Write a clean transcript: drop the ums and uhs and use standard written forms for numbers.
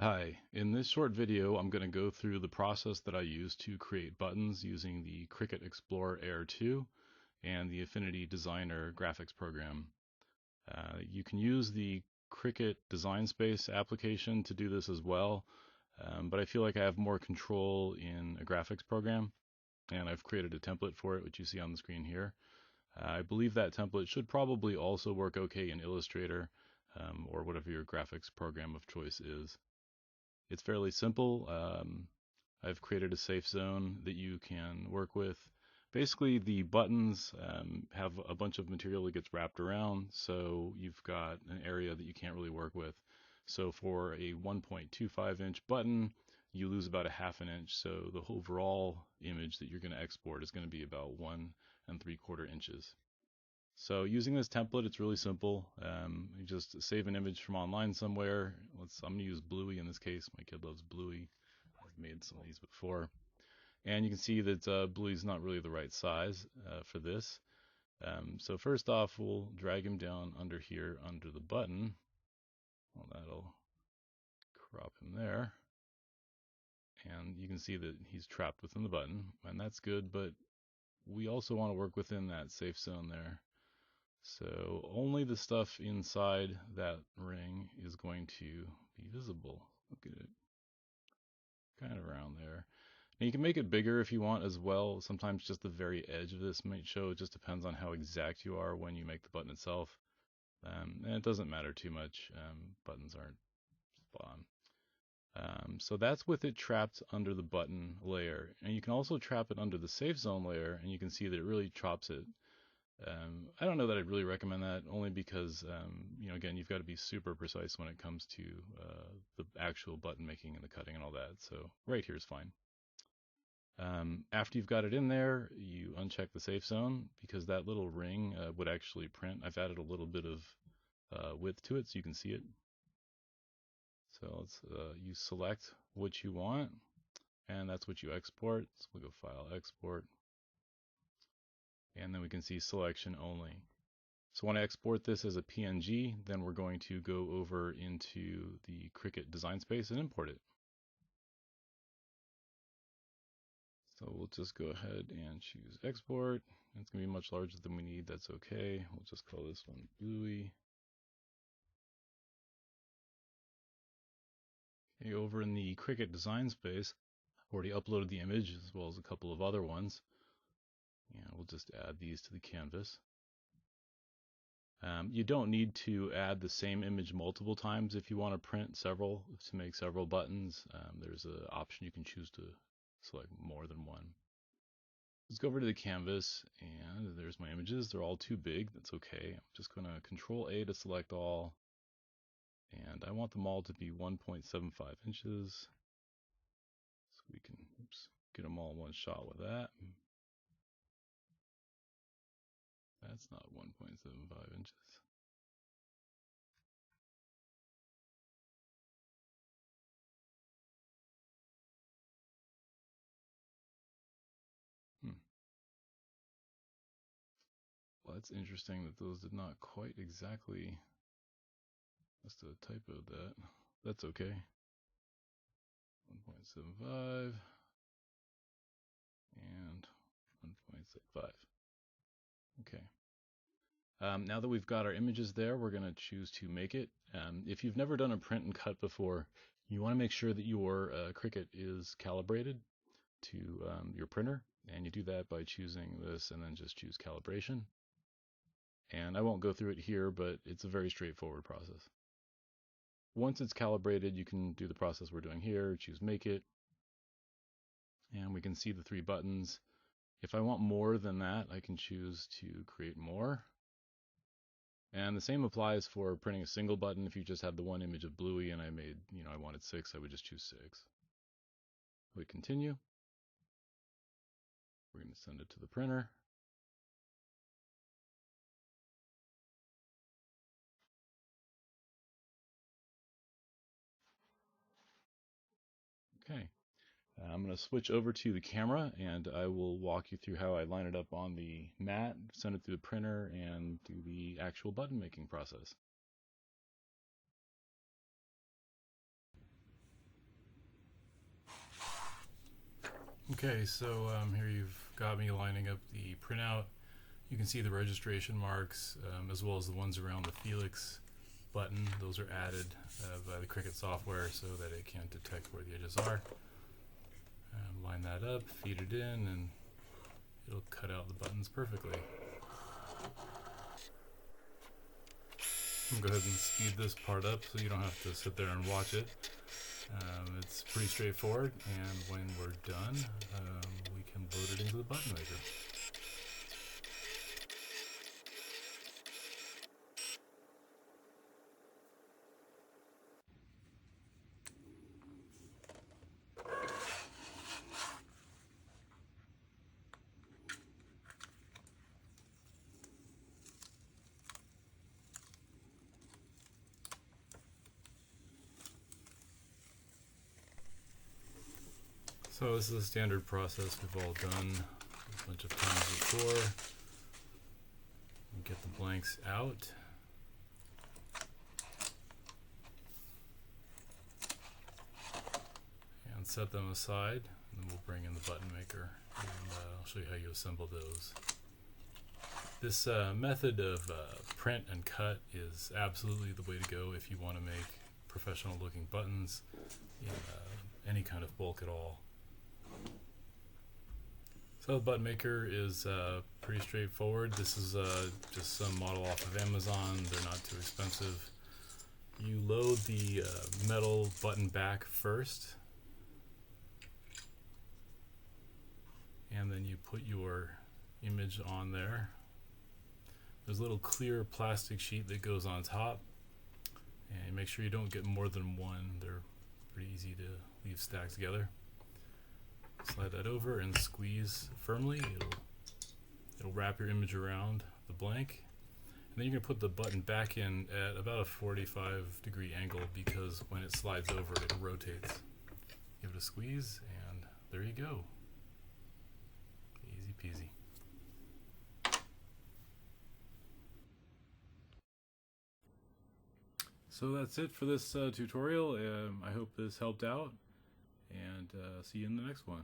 Hi, in this short video I'm going to go through the process that I use to create buttons using the Cricut Explore Air 2 and the Affinity Designer graphics program. You can use the Cricut Design Space application to do this as well, but I feel like I have more control in a graphics program, and I've created a template for it, which you see on the screen here. I believe that template should probably also work okay in Illustrator or whatever your graphics program of choice is. It's fairly simple. I've created a safe zone that you can work with. Basically, the buttons have a bunch of material that gets wrapped around, so you've got an area that you can't really work with. So for a 1.25 inch button, you lose about a half an inch, so the overall image that you're going to export is going to be about 1 3/4 inches. So using this template, it's really simple. You just save an image from online somewhere. I'm going to use Bluey in this case. My kid loves Bluey. I've made some of these before. And you can see that Bluey's not really the right size for this. So first off, we'll drag him down under here, under the button. Well, that'll crop him there. And you can see that he's trapped within the button, and that's good, but we also want to work within that safe zone there. So only the stuff inside that ring is going to be visible. Look at it, kind of around there. Now you can make it bigger if you want as well. Sometimes just the very edge of this might show. It just depends on how exact you are when you make the button itself. And it doesn't matter too much. Buttons aren't spot on. So that's with it trapped under the button layer. And you can also trap it under the safe zone layer, and you can see that it really chops it. I don't know that I'd really recommend that, only because, again, you've got to be super precise when it comes to the actual button making and the cutting and all that. So right here is fine. After you've got it in there, you uncheck the safe zone because that little ring would actually print. I've added a little bit of width to it so you can see it. So you select what you want, and that's what you export. So we'll go File, Export, and then we can see Selection Only. So when I export this as a PNG, then we're going to go over into the Cricut Design Space and import it. So we'll just go ahead and choose Export. It's going to be much larger than we need. That's okay. We'll just call this one Bluey. Okay, over in the Cricut Design Space, I've already uploaded the image as well as a couple of other ones. And we'll just add these to the canvas. You don't need to add the same image multiple times if you want to print several, to make several buttons. There's an option you can choose to select more than one. Let's go over to the canvas, and there's my images. They're all too big. That's okay. I'm just going to Control A to select all, and I want them all to be 1.75 inches. So we can get them all in one shot with that. That's not 1.75 inches. Well, that's interesting that those did not quite exactly. Must have typoed that. That's okay. 1.75 and 1.75. Okay. Now that we've got our images there, we're going to choose to make it. If you've never done a print and cut before, you want to make sure that your Cricut is calibrated to your printer, and you do that by choosing this and then just choose calibration. And I won't go through it here, but it's a very straightforward process. Once it's calibrated, you can do the process we're doing here, choose Make It, and we can see the three buttons. If I want more than that, I can choose to create more. And the same applies for printing a single button. If you just had the one image of Bluey and I wanted 6, I would just choose 6. We continue. We're going to send it to the printer. Okay. I'm going to switch over to the camera, and I will walk you through how I line it up on the mat, send it through the printer, and do the actual button making process. Okay, so here you've got me lining up the printout. You can see the registration marks as well as the ones around the Felix button. Those are added by the Cricut software so that it can detect where the edges are. Line that up, feed it in, and it'll cut out the buttons perfectly. I'm going to go ahead and speed this part up so you don't have to sit there and watch it. It's pretty straightforward, and when we're done, we can load it into the button maker. So this is a standard process we've all done a bunch of times before. Get the blanks out. And set them aside, and then we'll bring in the button maker, and I'll show you how you assemble those. This method of print and cut is absolutely the way to go if you want to make professional looking buttons in any kind of bulk at all. So the button maker is pretty straightforward. This is just some model off of Amazon. They're not too expensive. You load the metal button back first, and then you put your image on there. There's a little clear plastic sheet that goes on top, and make sure you don't get more than one. They're pretty easy to leave stacked together. Slide that over and squeeze firmly. It'll wrap your image around the blank, and then you're going to put the button back in at about a 45-degree angle, because when it slides over it rotates. Give it a squeeze, and there you go. Easy peasy. So that's it for this tutorial. I hope this helped out, and see you in the next one.